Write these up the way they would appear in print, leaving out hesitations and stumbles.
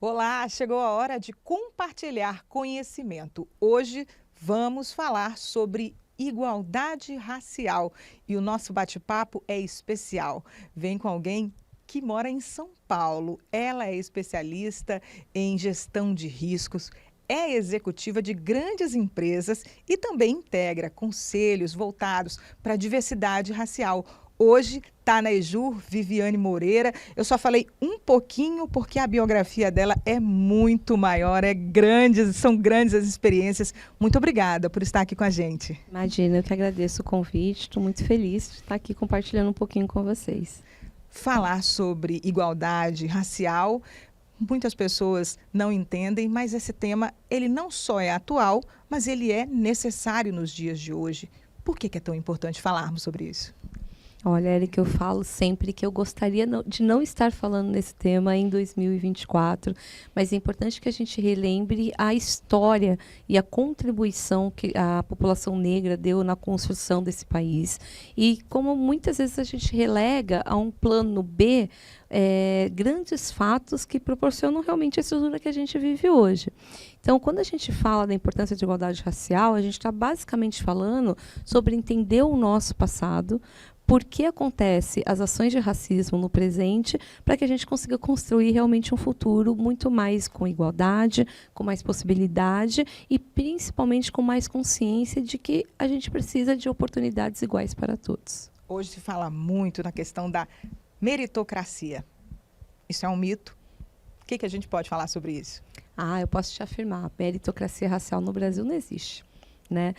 Olá, chegou a hora de compartilhar conhecimento. Hoje vamos falar sobre igualdade racial e o nosso bate-papo é especial. Vem com alguém que mora em São Paulo. Ela é especialista em gestão de riscos, é executiva de grandes empresas e também integra conselhos voltados para a diversidade racial. Hoje está na Ejur, Viviane Moreira. Eu só falei um pouquinho porque a biografia dela é muito maior, são grandes as experiências. Muito obrigada por estar aqui com a gente. Imagina, eu que agradeço o convite, estou muito feliz de estar aqui compartilhando um pouquinho com vocês. Falar sobre igualdade racial, muitas pessoas não entendem, mas esse tema ele não só é atual, mas ele é necessário nos dias de hoje. Por que é tão importante falarmos sobre isso? Olha, Eric, eu falo sempre que eu gostaria de não estar falando nesse tema em 2024, mas é importante que a gente relembre a história e a contribuição que a população negra deu na construção desse país. E como muitas vezes a gente relega a um plano B, grandes fatos que proporcionam realmente a estrutura que a gente vive hoje. Então, quando a gente fala da importância de igualdade racial, a gente está basicamente falando sobre entender o nosso passado, por que acontece as ações de racismo no presente, para que a gente consiga construir realmente um futuro muito mais com igualdade, com mais possibilidade e principalmente com mais consciência de que a gente precisa de oportunidades iguais para todos. Hoje se fala muito na questão da meritocracia. Isso é um mito? O que a gente pode falar sobre isso? Eu posso te afirmar, meritocracia racial no Brasil não existe, né?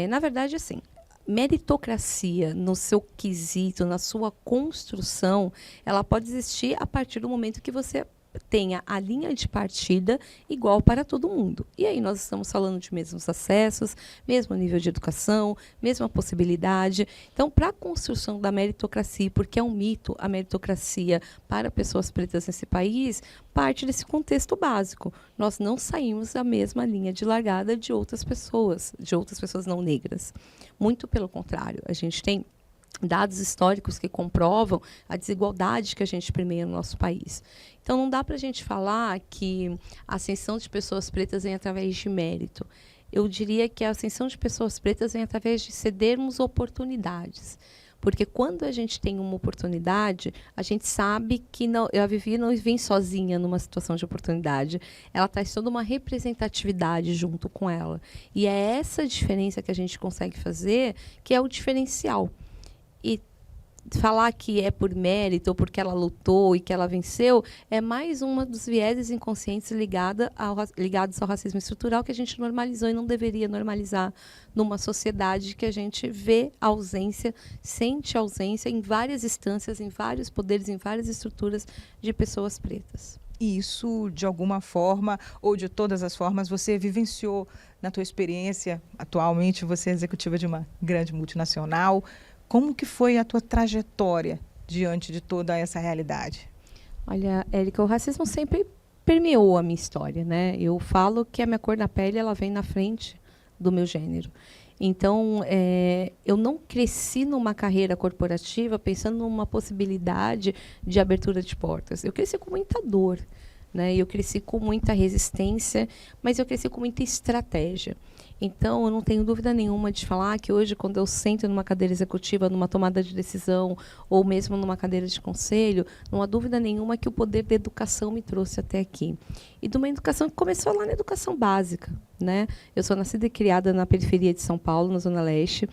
Na verdade, assim, meritocracia no seu quesito, na sua construção, ela pode existir a partir do momento que você tenha a linha de partida igual para todo mundo. E aí nós estamos falando de mesmos acessos, mesmo nível de educação, mesma possibilidade. Então, para a construção da meritocracia, porque é um mito a meritocracia para pessoas pretas nesse país, parte desse contexto básico. Nós não saímos da mesma linha de largada de outras pessoas não negras. Muito pelo contrário, a gente tem dados históricos que comprovam a desigualdade que a gente permeia no nosso país. Então, não dá para a gente falar que a ascensão de pessoas pretas vem através de mérito. Eu diria que a ascensão de pessoas pretas vem através de cedermos oportunidades. Porque quando a gente tem uma oportunidade, a gente sabe que a Vivi não vem sozinha numa situação de oportunidade. Ela traz toda uma representatividade junto com ela. E é essa diferença que a gente consegue fazer que é o diferencial. E falar que é por mérito ou porque ela lutou e que ela venceu é mais uma dos vieses inconscientes ligados ao racismo estrutural que a gente normalizou e não deveria normalizar numa sociedade que a gente vê a ausência, sente a ausência em várias instâncias, em vários poderes, em várias estruturas de pessoas pretas. E isso, de alguma forma, ou de todas as formas, você vivenciou na tua experiência. Atualmente, você é executiva de uma grande multinacional. Como que foi a tua trajetória diante de toda essa realidade? Olha, Érica, o racismo sempre permeou a minha história, né? Eu falo que a minha cor da pele ela vem na frente do meu gênero. Então, eu não cresci numa carreira corporativa pensando numa possibilidade de abertura de portas. Eu cresci com muita dor, né? Eu cresci com muita resistência, mas eu cresci com muita estratégia. Então, eu não tenho dúvida nenhuma de falar que hoje, quando eu sento numa cadeira executiva, numa tomada de decisão, ou mesmo numa cadeira de conselho, não há dúvida nenhuma que o poder da educação me trouxe até aqui. E de uma educação que começou lá na educação básica, né? Eu sou nascida e criada na periferia de São Paulo, na Zona Leste.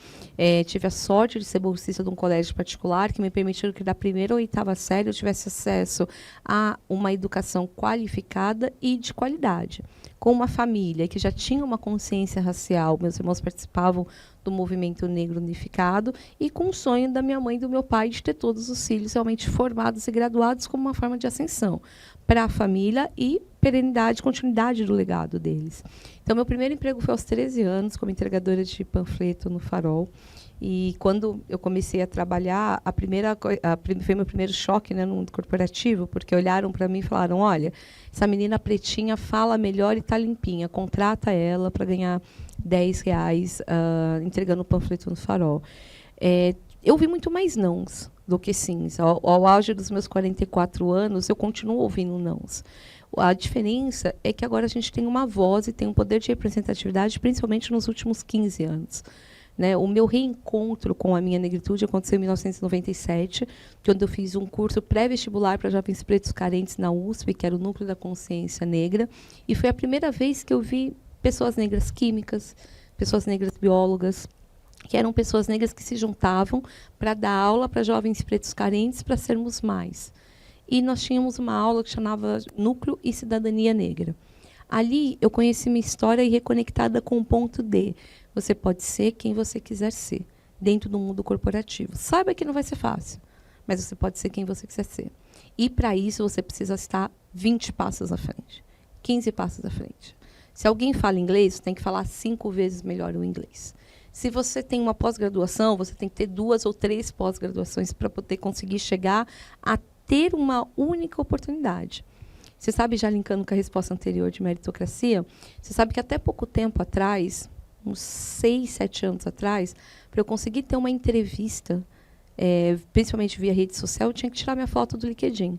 Tive a sorte de ser bolsista de um colégio particular que me permitiu que da primeira à oitava série eu tivesse acesso a uma educação qualificada e de qualidade. Com uma família que já tinha uma consciência racial, meus irmãos participavam do movimento negro unificado, e com o sonho da minha mãe e do meu pai de ter todos os filhos realmente formados e graduados como uma forma de ascensão para a família e perenidade, continuidade do legado deles. Então, meu primeiro emprego foi aos 13 anos, como entregadora de panfleto no Farol. E quando eu comecei a trabalhar, foi meu primeiro choque, né, no mundo corporativo, porque olharam para mim e falaram: olha, essa menina pretinha fala melhor e está limpinha, contrata ela para ganhar R$ 10 entregando o panfleto no Farol. eu ouvi muito mais nãos do que sims. Ao auge dos meus 44 anos, eu continuo ouvindo nãos. A diferença é que agora a gente tem uma voz e tem um poder de representatividade, principalmente nos últimos 15 anos. Né? O meu reencontro com a minha negritude aconteceu em 1997, quando eu fiz um curso pré-vestibular para jovens pretos carentes na USP, que era o Núcleo da Consciência Negra, e foi a primeira vez que eu vi pessoas negras químicas, pessoas negras biólogas, que eram pessoas negras que se juntavam para dar aula para jovens pretos carentes para sermos mais. E nós tínhamos uma aula que chamava Núcleo e Cidadania Negra. Ali eu conheci minha história e reconectada com o ponto D. Você pode ser quem você quiser ser, dentro do mundo corporativo. Saiba que não vai ser fácil, mas você pode ser quem você quiser ser. E, para isso, você precisa estar 20 passos à frente, 15 passos à frente. Se alguém fala inglês, você tem que falar 5 vezes melhor o inglês. Se você tem uma pós-graduação, você tem que ter 2 ou 3 pós-graduações para poder conseguir chegar a ter uma única oportunidade. Você sabe, já linkando com a resposta anterior de meritocracia, você sabe que até pouco tempo atrás, uns 6, 7 anos atrás, para eu conseguir ter uma entrevista, principalmente via rede social, eu tinha que tirar minha foto do LinkedIn.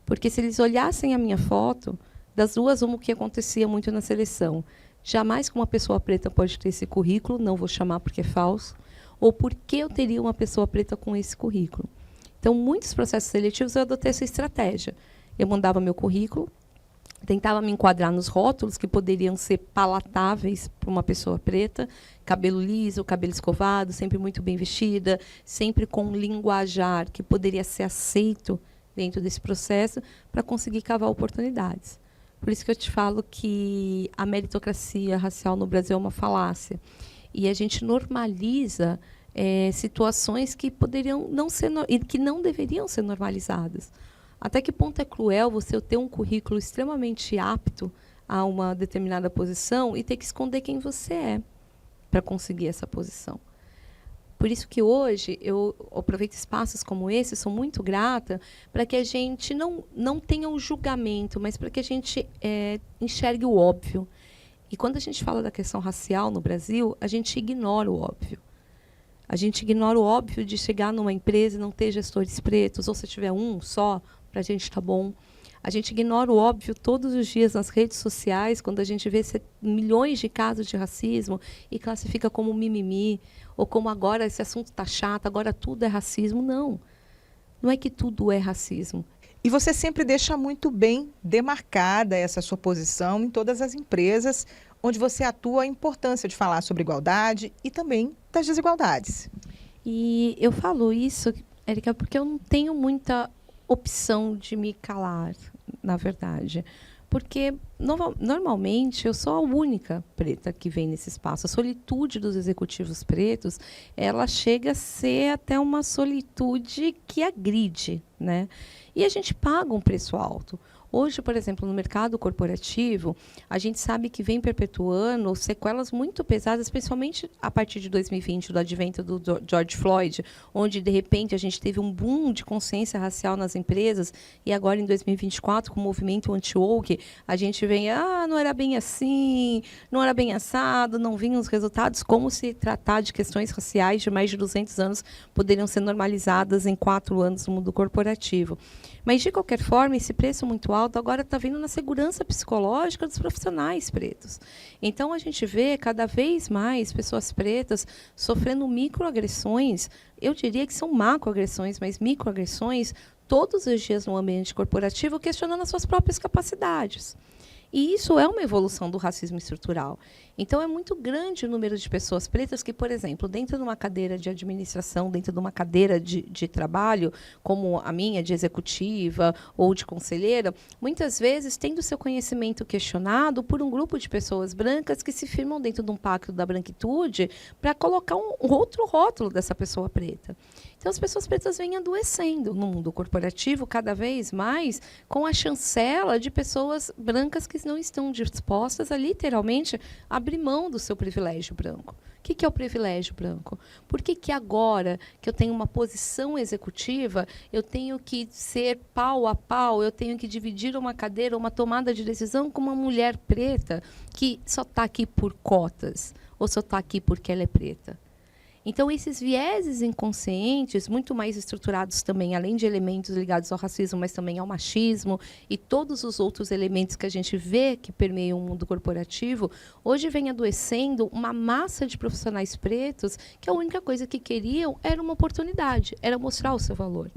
Porque se eles olhassem a minha foto, das duas, o que acontecia muito na seleção. Jamais que uma pessoa preta pode ter esse currículo, não vou chamar porque é falso, ou por que eu teria uma pessoa preta com esse currículo. Então, muitos processos seletivos eu adotei essa estratégia. Eu mandava meu currículo, tentava me enquadrar nos rótulos que poderiam ser palatáveis para uma pessoa preta, cabelo liso, cabelo escovado, sempre muito bem vestida, sempre com um linguajar que poderia ser aceito dentro desse processo para conseguir cavar oportunidades. Por isso que eu te falo que a meritocracia racial no Brasil é uma falácia. E a gente normaliza situações que poderiam não ser que não deveriam ser normalizadas. Até que ponto é cruel você ter um currículo extremamente apto a uma determinada posição e ter que esconder quem você é para conseguir essa posição. Por isso que hoje eu aproveito espaços como esse, sou muito grata, para que a gente não tenha o julgamento, mas para que a gente enxergue o óbvio. E quando a gente fala da questão racial no Brasil, a gente ignora o óbvio. A gente ignora o óbvio de chegar numa empresa e não ter gestores pretos, ou se tiver um só, para a gente está bom. A gente ignora o óbvio todos os dias nas redes sociais, quando a gente vê milhões de casos de racismo e classifica como mimimi, ou como agora esse assunto está chato, agora tudo é racismo. Não, não é que tudo é racismo. E você sempre deixa muito bem demarcada essa sua posição em todas as empresas onde você atua, a importância de falar sobre igualdade e também das desigualdades. E eu falo isso, Érica, porque eu não tenho muita opção de me calar, na verdade. Porque, normalmente, eu sou a única preta que vem nesse espaço. A solitude dos executivos pretos, ela chega a ser até uma solitude que agride, né? E a gente paga um preço alto. Hoje, por exemplo, no mercado corporativo, a gente sabe que vem perpetuando sequelas muito pesadas, principalmente a partir de 2020, do advento do George Floyd, onde, de repente, a gente teve um boom de consciência racial nas empresas, e agora, em 2024, com o movimento anti-woke, a gente vem, não era bem assim, não era bem assado, não vinham os resultados, como se tratar de questões raciais de mais de 200 anos poderiam ser normalizadas em 4 anos no mundo corporativo. Mas, de qualquer forma, esse preço muito alto agora está vindo na segurança psicológica dos profissionais pretos. Então, a gente vê cada vez mais pessoas pretas sofrendo microagressões, eu diria que são macroagressões, mas microagressões, todos os dias no ambiente corporativo, questionando as suas próprias capacidades. E isso é uma evolução do racismo estrutural. Então, é muito grande o número de pessoas pretas que, por exemplo, dentro de uma cadeira de administração, dentro de uma cadeira de trabalho, como a minha, de executiva ou de conselheira, muitas vezes tendo seu conhecimento questionado por um grupo de pessoas brancas que se firmam dentro de um pacto da branquitude para colocar um outro rótulo dessa pessoa preta. Então, as pessoas pretas vêm adoecendo no mundo corporativo cada vez mais com a chancela de pessoas brancas que não estão dispostas a, literalmente, abrir mão do seu privilégio branco. O que é o privilégio branco? Por que agora que eu tenho uma posição executiva, eu tenho que ser pau a pau, eu tenho que dividir uma cadeira, uma tomada de decisão com uma mulher preta que só está aqui por cotas, ou só está aqui porque ela é preta? Então, esses vieses inconscientes, muito mais estruturados também, além de elementos ligados ao racismo, mas também ao machismo e todos os outros elementos que a gente vê que permeiam o mundo corporativo, hoje vem adoecendo uma massa de profissionais pretos que a única coisa que queriam era uma oportunidade, era mostrar o seu valor.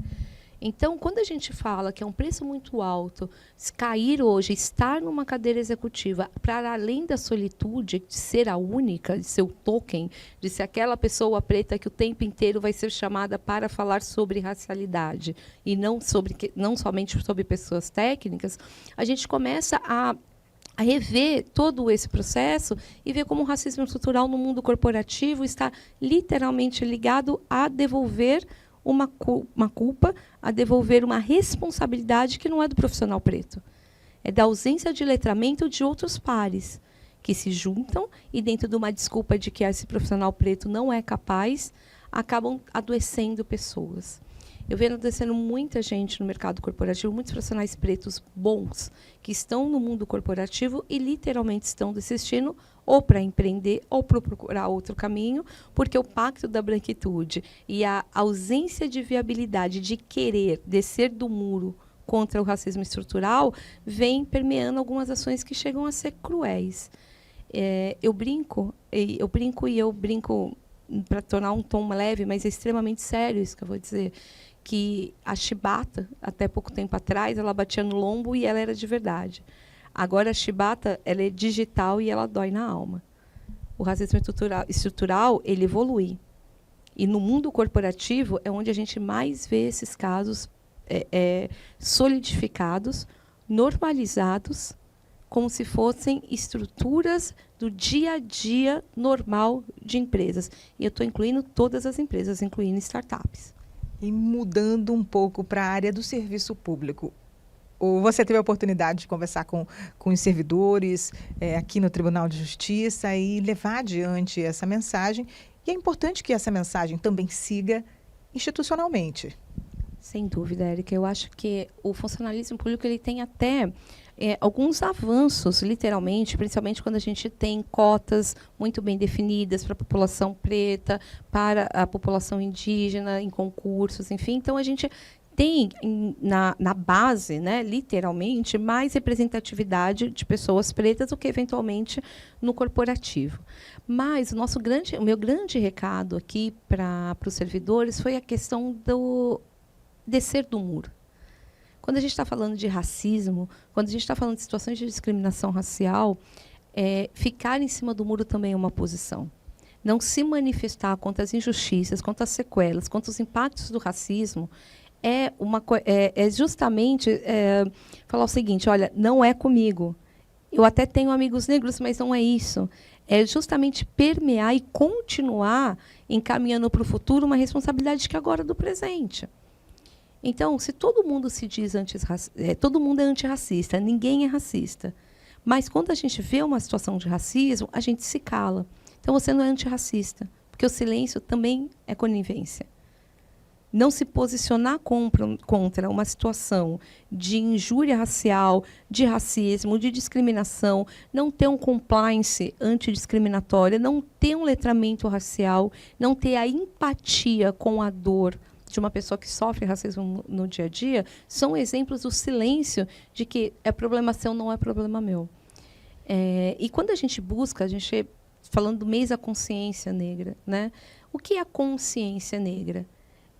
Então, quando a gente fala que é um preço muito alto, se cair hoje, estar numa cadeira executiva, para além da solitude, de ser a única, de ser o token, de ser aquela pessoa preta que o tempo inteiro vai ser chamada para falar sobre racialidade, e não somente sobre pessoas técnicas, a gente começa a rever todo esse processo e ver como o racismo estrutural no mundo corporativo está literalmente ligado a devolver uma culpa, a devolver uma responsabilidade que não é do profissional preto. É da ausência de letramento de outros pares, que se juntam e, dentro de uma desculpa de que esse profissional preto não é capaz, acabam adoecendo pessoas. Eu vejo adoecendo muita gente no mercado corporativo, muitos profissionais pretos bons, que estão no mundo corporativo e literalmente estão desistindo ou para empreender ou para procurar outro caminho, porque o pacto da branquitude e a ausência de viabilidade de querer descer do muro contra o racismo estrutural vem permeando algumas ações que chegam a ser cruéis. Eu brinco para tornar um tom leve, mas é extremamente sério isso que eu vou dizer, que a chibata, até pouco tempo atrás, ela batia no lombo e ela era de verdade. Agora, a chibata, ela é digital e ela dói na alma. O racismo estrutural, ele evolui. E no mundo corporativo é onde a gente mais vê esses casos solidificados, normalizados, como se fossem estruturas do dia a dia normal de empresas. E eu estou incluindo todas as empresas, incluindo startups. E mudando um pouco para a área do serviço público, ou você teve a oportunidade de conversar com os servidores aqui no Tribunal de Justiça e levar adiante essa mensagem. E é importante que essa mensagem também siga institucionalmente. Sem dúvida, Érica. Eu acho que o funcionalismo público ele tem até alguns avanços, literalmente, principalmente quando a gente tem cotas muito bem definidas para a população preta, para a população indígena, em concursos, enfim. Então, a gente tem na base, né, literalmente, mais representatividade de pessoas pretas do que, eventualmente, no corporativo. Mas o meu grande recado aqui para os servidores foi a questão do descer do muro. Quando a gente está falando de racismo, quando a gente está falando de situações de discriminação racial, ficar em cima do muro também é uma posição. Não se manifestar contra as injustiças, contra as sequelas, contra os impactos do racismo, é justamente falar o seguinte: olha, não é comigo. Eu até tenho amigos negros, mas não é isso. É justamente permear e continuar encaminhando para o futuro uma responsabilidade que agora é do presente. Então, se todo mundo se diz todo mundo é antirracista, ninguém é racista. Mas quando a gente vê uma situação de racismo, a gente se cala. Então, você não é antirracista, porque o silêncio também é conivência. Não se posicionar contra uma situação de injúria racial, de racismo, de discriminação, não ter um compliance antidiscriminatório, não ter um letramento racial, não ter a empatia com a dor de uma pessoa que sofre racismo no dia a dia, são exemplos do silêncio de que é problema seu, não é problema meu. E quando a gente busca, falando do mês da consciência negra, né? O que é a consciência negra?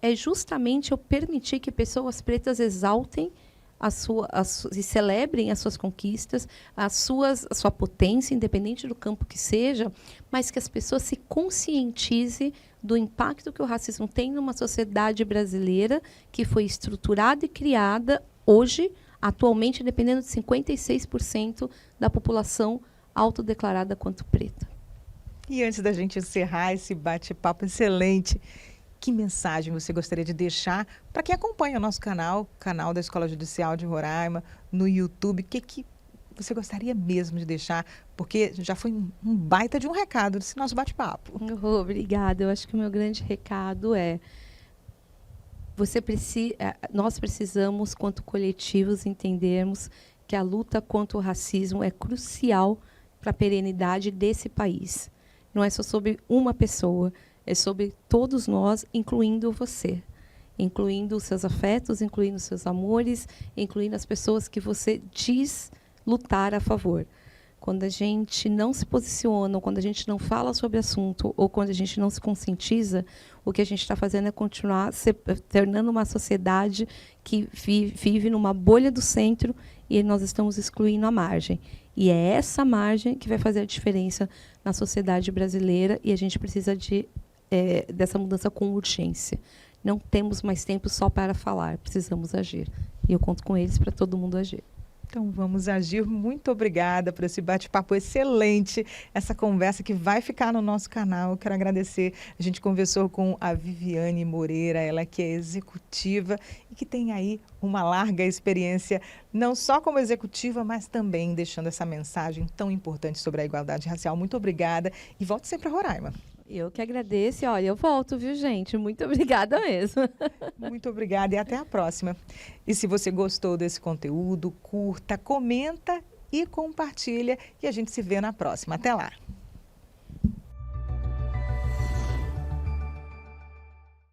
É justamente eu permitir que pessoas pretas exaltem e celebrem as suas conquistas, a sua potência, independente do campo que seja, mas que as pessoas se conscientizem do impacto que o racismo tem numa sociedade brasileira que foi estruturada e criada hoje, atualmente, dependendo de 56% da população autodeclarada quanto preta. E antes da gente encerrar esse bate-papo excelente, que mensagem você gostaria de deixar para quem acompanha o nosso canal da Escola Judicial de Roraima, no YouTube? O que você gostaria mesmo de deixar? Porque já foi um baita de um recado desse nosso bate-papo. Obrigada. Eu acho que o meu grande recado nós precisamos, quanto coletivos, entendermos que a luta contra o racismo é crucial para a perenidade desse país. Não é só sobre uma pessoa, é sobre todos nós, incluindo você. Incluindo os seus afetos, incluindo os seus amores, incluindo as pessoas que você diz lutar a favor. Quando a gente não se posiciona, ou quando a gente não fala sobre o assunto, ou quando a gente não se conscientiza, o que a gente está fazendo é continuar se tornando uma sociedade que vive numa bolha do centro e nós estamos excluindo a margem. E é essa margem que vai fazer a diferença na sociedade brasileira e a gente precisa dessa mudança com urgência. Não temos mais tempo só para falar, precisamos agir. E eu conto com eles para todo mundo agir. Então vamos agir. Muito obrigada por esse bate-papo excelente, essa conversa que vai ficar no nosso canal. Eu quero agradecer. A gente conversou com a Viviane Moreira, ela que é executiva e que tem aí uma larga experiência, não só como executiva, mas também deixando essa mensagem tão importante sobre a igualdade racial. Muito obrigada e volte sempre a Roraima. Eu que agradeço. Olha, eu volto, viu, gente? Muito obrigada mesmo. Muito obrigada e até a próxima. E se você gostou desse conteúdo, curta, comenta e compartilha. E a gente se vê na próxima. Até lá!